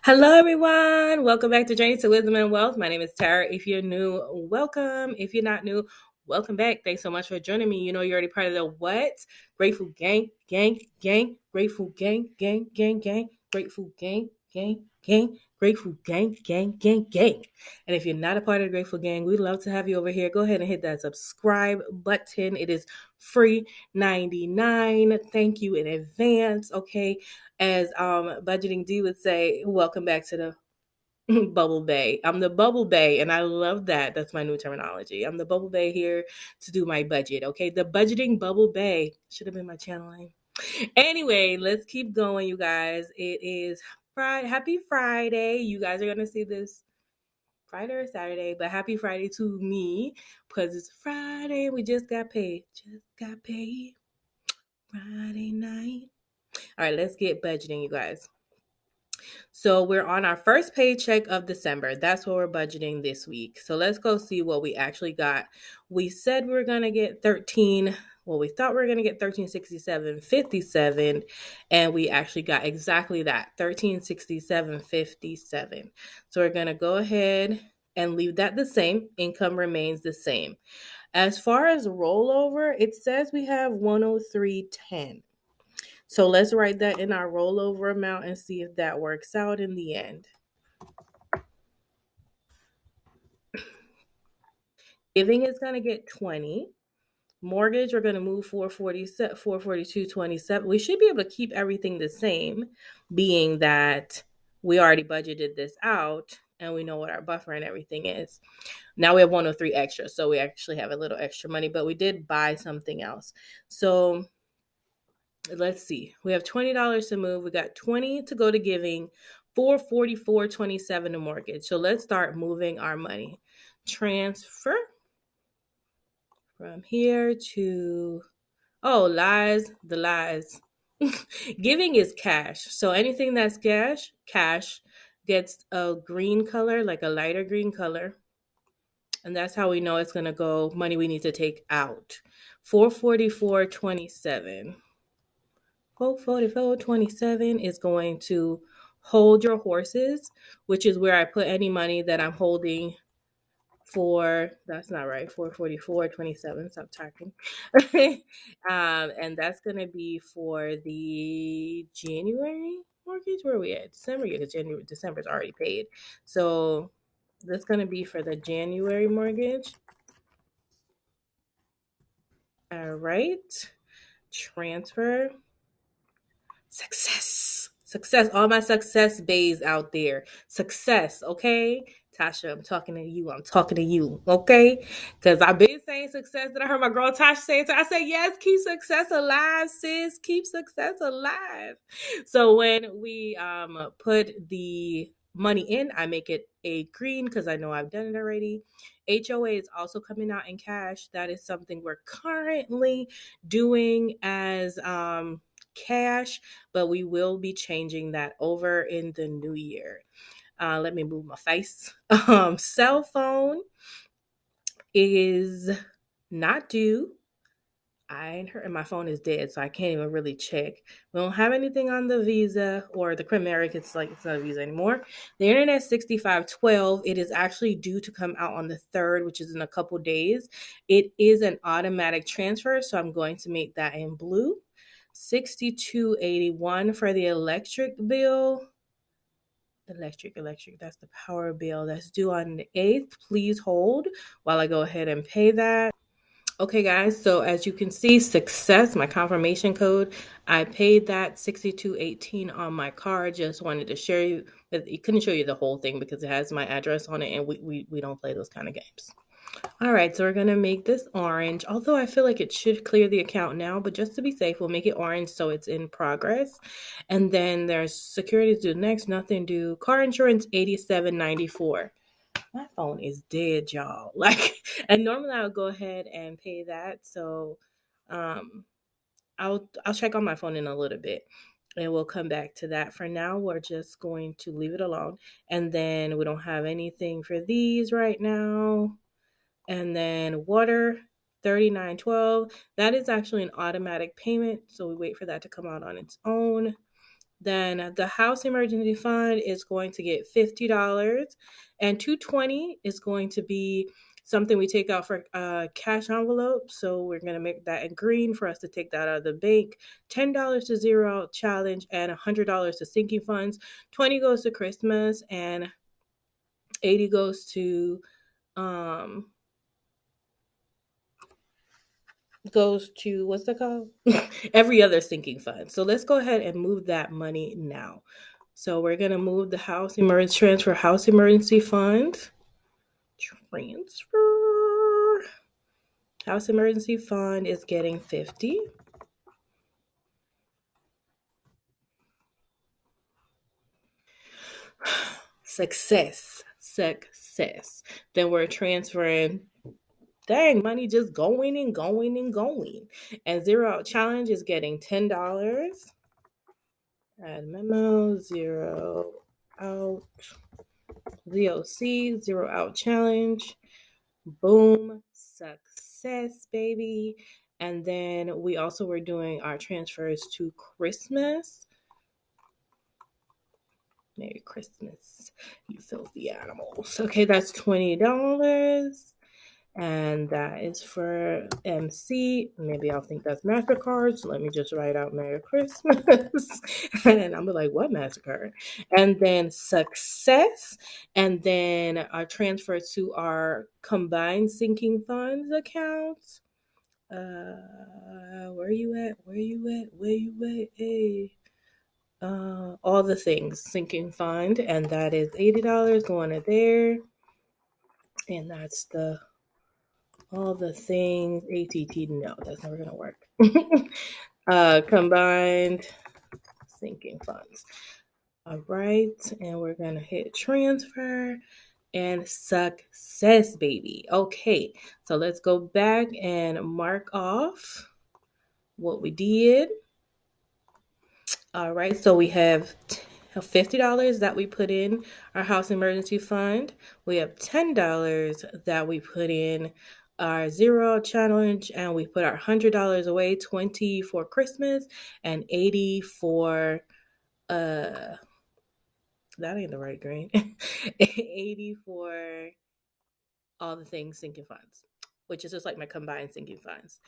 Hello, everyone. Welcome back to Journey to Wisdom and Wealth. My name is Tara. If you're new, welcome. If you're not new, welcome back. Thanks so much for joining me. You know, you're already part of the what? Grateful gang, gang, gang, grateful gang, gang, gang, gang, grateful gang, gang, gang, grateful gang, gang, gang, gang. And if you're not a part of the Grateful Gang, we'd love to have you over here. Go ahead and hit that subscribe button. It is free 99. Thank you in advance. Okay. As Budgeting D would say, welcome back to the Bubble Bay. I'm the Bubble Bay, and I love that. That's my new terminology. I'm the Bubble Bay here to do my budget. Okay, the Budgeting Bubble Bay should have been my channel name. Anyway, let's keep going, you guys. It is Friday. Happy Friday. You guys are gonna see this Friday or Saturday, but happy Friday to me because it's Friday. We just got paid. Just got paid. Friday night. All right, let's get budgeting, you guys. So we're on our first paycheck of December. That's what we're budgeting this week. So let's go see what we actually got. We said we were going to get 13. Well, we thought we were going to get 1367.57, and we actually got exactly that, 1367.57. So we're going to go ahead and leave that the same. Income remains the same. As far as rollover, it says we have 103.10. So let's write that in our rollover amount and see if that works out in the end. Giving is going to get 20. Mortgage, we're going to move 442.27. We should be able to keep everything the same, being that we already budgeted this out and we know what our buffer and everything is. Now we have 103 extra, so we actually have a little extra money, but we did buy something else. So let's see. We have $20 to move. We got 20 to go to giving, 444.27 to mortgage. So let's start moving our money. Transfer from here to, oh, lies, the lies. Giving is cash. So anything that's cash gets a green color, like a lighter green color. And that's how we know it's going to go money we need to take out. 444.27. 444.27 is going to hold your horses, which is where I put any money that I'm holding for. That's not right. 444.27. Stop talking. And that's going to be for the January mortgage. Where are we at? December. Yeah, December's already paid. So that's going to be for the January mortgage. All right. Transfer. Success. All my success bays out there. Success, okay? Tasha, I'm talking to you, okay? Because I've been saying success. That I heard my girl Tasha say it. So I said, yes, keep success alive, sis. Keep success alive. So when we put the money in, I make it a green because I know I've done it already. HOA is also coming out in cash. That is something we're currently doing as cash, but we will be changing that over in the new year. Let me move my face. Cell phone is not due. I ain't heard, my phone is dead, so I can't even really check. We don't have anything on the Visa or the Primerica. It's not a Visa anymore. The internet 6512. It is actually due to come out on the 3rd, which is in a couple days. It is an automatic transfer, so I'm going to make that in blue. 6281 for the electric bill. Electric. That's the power bill that's due on the 8th. Please hold while I go ahead and pay that. Okay, guys, so as you can see, success, my confirmation code, I paid that 6218 on my card. Just wanted to share you, it couldn't show you the whole thing because it has my address on it, and we don't play those kind of games. All right, so we're going to make this orange, although I feel like it should clear the account now, but just to be safe, we'll make it orange so it's in progress. And then there's securities due next, nothing due. Car insurance, $87.94. My phone is dead, y'all. And normally I would go ahead and pay that. So I'll check on my phone in a little bit. And we'll come back to that. For now, we're just going to leave it alone. And then we don't have anything for these right now. And then water, $39.12. That is actually an automatic payment, so we wait for that to come out on its own. Then the house emergency fund is going to get $50, and $220 is going to be something we take out for cash envelope. So we're going to make that in green for us to take that out of the bank. $10 to zero out challenge, and $100 to sinking funds. 20 goes to Christmas, and 80 goes to um what's that called? Every other sinking fund. So let's go ahead and move that money now. So we're gonna move the transfer house emergency fund. Transfer. House emergency fund is getting 50. Success. Then we're transferring. Dang, money just going and going and going. And zero out challenge is getting $10. Add memo, zero out. ZOC, zero out challenge. Boom. Success, baby. And then we also were doing our transfers to Christmas. Merry Christmas, you filthy animals. Okay, that's $20. And that is for MC. Maybe I'll think that's MasterCard. So let me just write out Merry Christmas. And I'm like, what MasterCard? And then success. And then our transfer to our combined sinking funds accounts. Where you at? Hey. All the things sinking fund. And that is $80 going to there. And that's all the things. ATT, no, that's never gonna work. Combined sinking funds. All right, and we're gonna hit transfer and success, baby. Okay, so let's go back and mark off what we did. All right, so we have $50 that we put in our house emergency fund. We have $10 that we put in our zero challenge, and we put our $100 away, 20 for Christmas and 80 for that ain't the right green. 80 for all the things sinking funds, which is just like my combined sinking funds.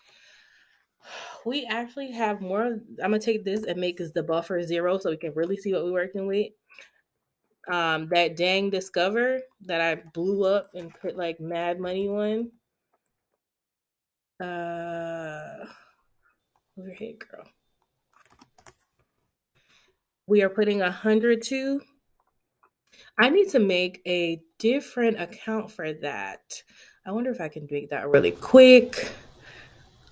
We actually have more. I'm gonna take this and make the buffer 0 so we can really see what we're working with. That dang Discover that I blew up and put like mad money on. Over here, girl. We are putting 100 to. I need to make a different account for that. I wonder if I can make that really quick.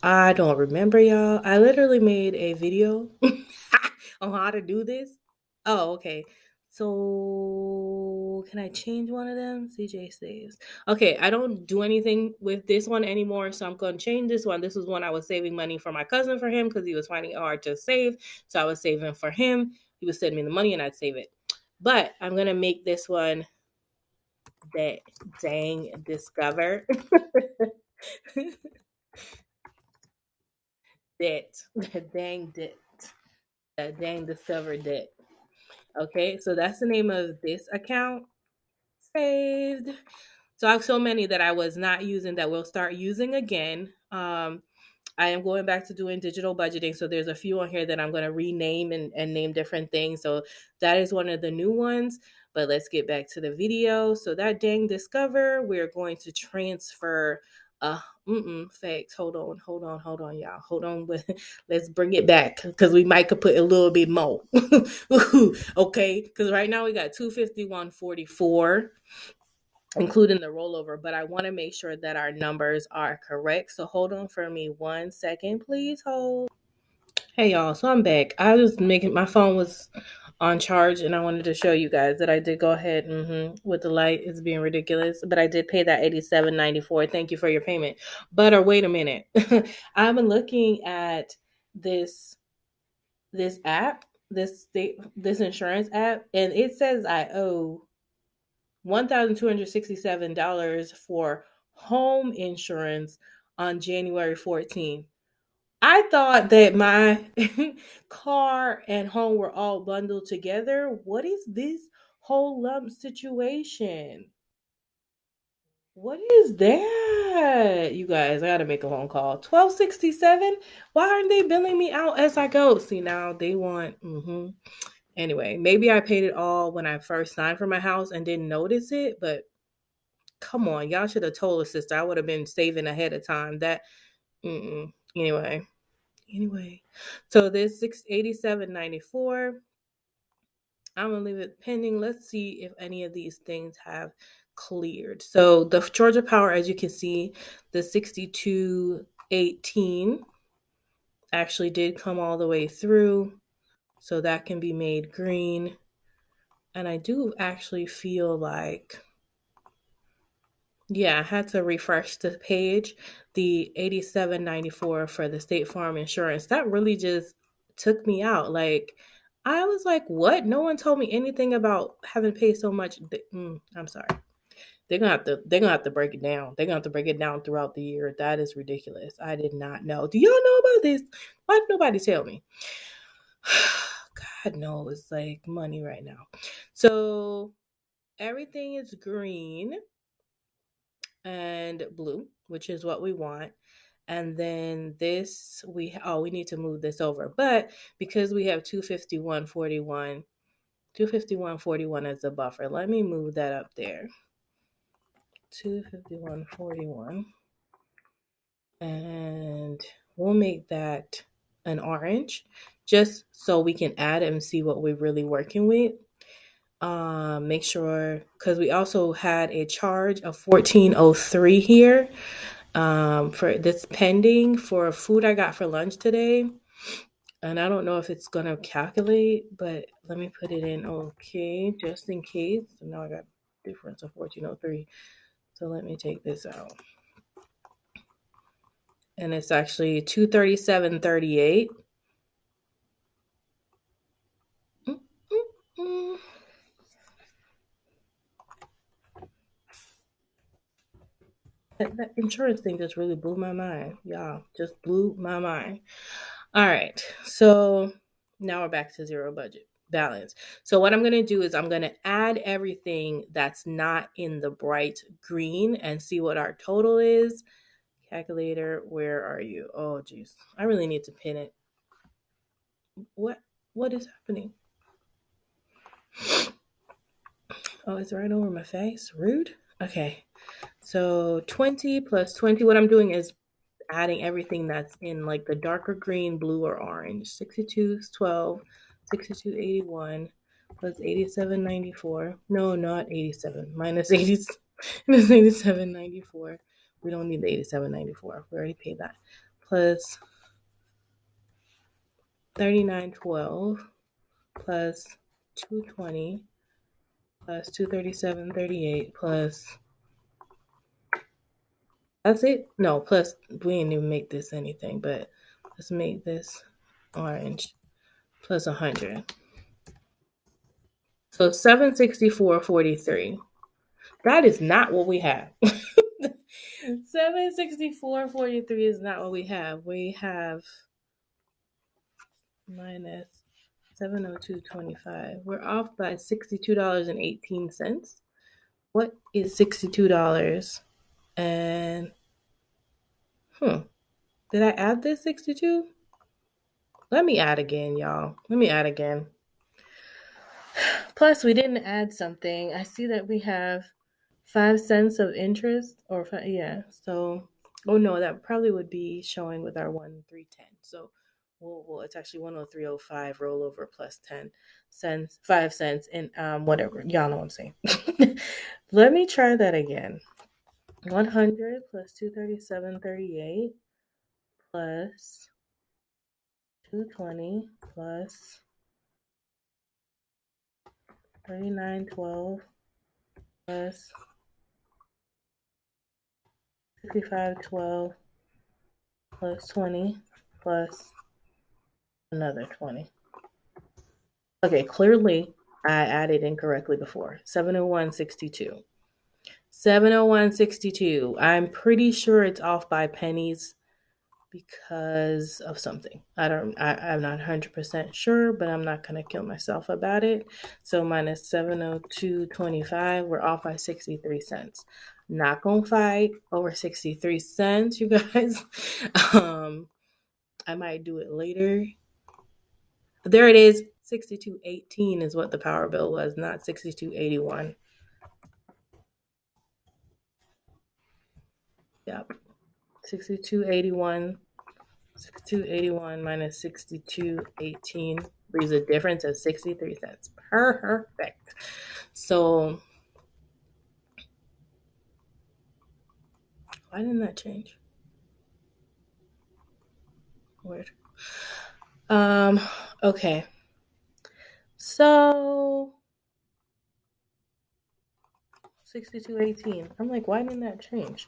I don't remember, y'all. I literally made a video on how to do this. Oh, okay. So can I change one of them? CJ saves. Okay, I don't do anything with this one anymore, so I'm going to change this one. This was one I was saving money for my cousin for him because he was finding it hard to save. So I was saving for him. He would send me the money and I'd save it. But I'm going to make this one that dang Discover. That dang debt. That dang Discover debt. Okay, so that's the name of this account. Saved. So I have so many that I was not using that we'll start using again. I am going back to doing digital budgeting. So there's a few on here that I'm going to rename and name different things. So that is one of the new ones. But let's get back to the video. So that dang Discover, we're going to transfer. Facts. Hold on, y'all. Hold on. Let's bring it back because we might could put a little bit more. Okay, because right now we got 251.44. Including the rollover, but I want to make sure that our numbers are correct. So hold on for me 1 second, please hold. Hey y'all, so I'm back. I was making, my phone was on charge and I wanted to show you guys that I did go ahead with the light. It's being ridiculous, but I did pay that $87.94. Thank you for your payment. But wait a minute. I'm looking at this app, this insurance app, and it says I owe $1,267 for home insurance on January 14th. I thought that my car and home were all bundled together. What is this whole lump situation? What is that? You guys, I gotta make a phone call. 1267? Why aren't they billing me out as I go? See, now they want Anyway, maybe I paid it all when I first signed for my house and didn't notice it, but come on, y'all should have told a sister. I would have been saving ahead of time. That anyway. Anyway. So this 687.94. I'm gonna leave it pending. Let's see if any of these things have cleared. So the Georgia Power, as you can see, the 6218 actually did come all the way through. So that can be made green. And I do actually feel like, yeah, I had to refresh the page. The 87.94 for the State Farm insurance, that really just took me out. Like, I was like, what? No one told me anything about having to pay so much. I'm sorry. They're gonna have to break it down. They're gonna have to break it down throughout the year. That is ridiculous. I did not know. Do y'all know about this? Why did nobody tell me? God knows, it's like money right now. So everything is green and blue, which is what we want. And then this, we need to move this over. But because we have 251.41 as a buffer, let me move that up there. 251.41. And we'll make that an orange just so we can add it and see what we're really working with. Make sure, because we also had a charge of 1403 here for this pending for food I got for lunch today. And I don't know if it's going to calculate, but let me put it in okay, just in case. So now I got difference of 1403. So let me take this out. And it's actually 237.38. That insurance thing just really blew my mind. Y'all, just blew my mind. All right. So now we're back to zero budget balance. So what I'm going to do is I'm going to add everything that's not in the bright green and see what our total is. Calculator, where are you? Oh, geez. I really need to pin it. What is happening? Oh, it's right over my face. Rude. Okay. So 20 plus 20. What I'm doing is adding everything that's in like the darker green, blue, or orange. 62 is 12, 62.81 plus 87.94. No, not 87. Minus 80. Minus 87.94. We don't need the 87.94. We already paid that. Plus 39.12 plus 220 plus 237.38 plus. That's it? No, plus we didn't even make this anything, but let's make this orange plus 100. So 764.43. That is not what we have. 764.43 is not what we have. We have minus 702.25. We're off by $62.18. What is $62? And did I add this 62? Let me add again, y'all. Let me add again. Plus, we didn't add something. I see that we have 5 cents of interest, or So, oh no, that probably would be showing with our 1,310. So, well, it's actually 103.05 rollover plus 10 cents, 5 cents, and whatever. Y'all know what I'm saying. Let me try that again. 100 plus 237.38 plus 220 plus 39.12 plus 55.12 plus 20 plus another 20. Okay, clearly I added incorrectly before. 701.62. 701.62. I'm pretty sure it's off by pennies because of something. I'm not 100% sure, but I'm not going to kill myself about it. So minus 702.25, we're off by 63 cents. Not going to fight over 63 cents, you guys. I might do it later. There it is. 62.18 is what the power bill was, not 62.81. Yep. 62.81. 62.81 minus 62.18 leaves a difference of 63 cents. Perfect. So why didn't that change? Weird. Okay. So 62.18. I'm like, why didn't that change?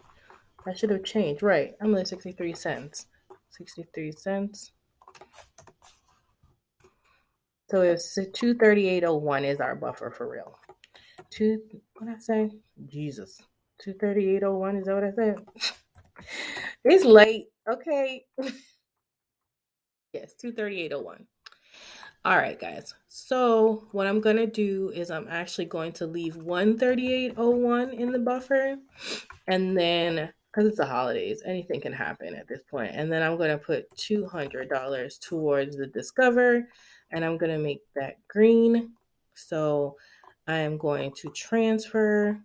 I should have changed. Right. I'm like 63 cents. 63 cents. So it's 238.01 is our buffer for real. What did I say? Jesus. 238.01, is that what I said? It's late. Okay. Yes, 238.01. All right, guys. So what I'm going to do is I'm actually going to leave 138.01 in the buffer. And then, because it's the holidays, anything can happen at this point. And then I'm going to put $200 towards the Discover. And I'm going to make that green. So I am going to transfer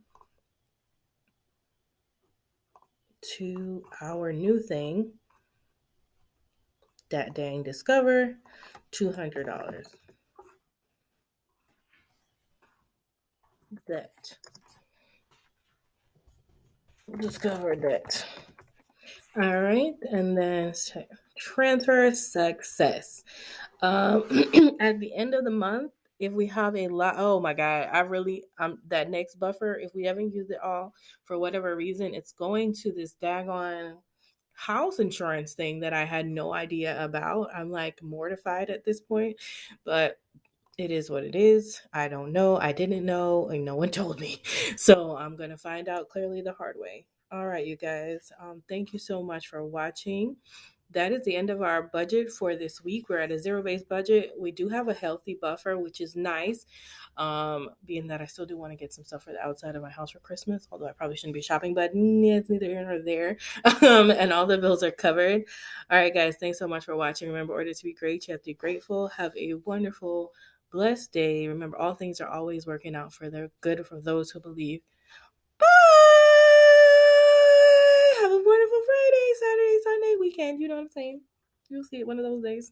to our new thing, that dang Discover, $200. That Discover that. All right, and then transfer success. At the end of the month, if we have a lot, oh my God, that next buffer, if we haven't used it all for whatever reason, it's going to this daggone house insurance thing that I had no idea about. I'm like mortified at this point, but it is what it is. I don't know. I didn't know, and no one told me. So I'm going to find out clearly the hard way. All right, you guys. Thank you so much for watching. That is the end of our budget for this week. We're at a zero-based budget. We do have a healthy buffer, which is nice. Being that I still do want to get some stuff for the outside of my house for Christmas, although I probably shouldn't be shopping, but it's neither here nor there. And all the bills are covered. All right, guys. Thanks so much for watching. Remember, order to be great. You have to be grateful. Have a wonderful, blessed day. Remember, all things are always working out for the good for those who believe. Bye. Have a wonderful Friday, Saturday, Sunday, weekend. You know what I'm saying? You'll see it one of those days.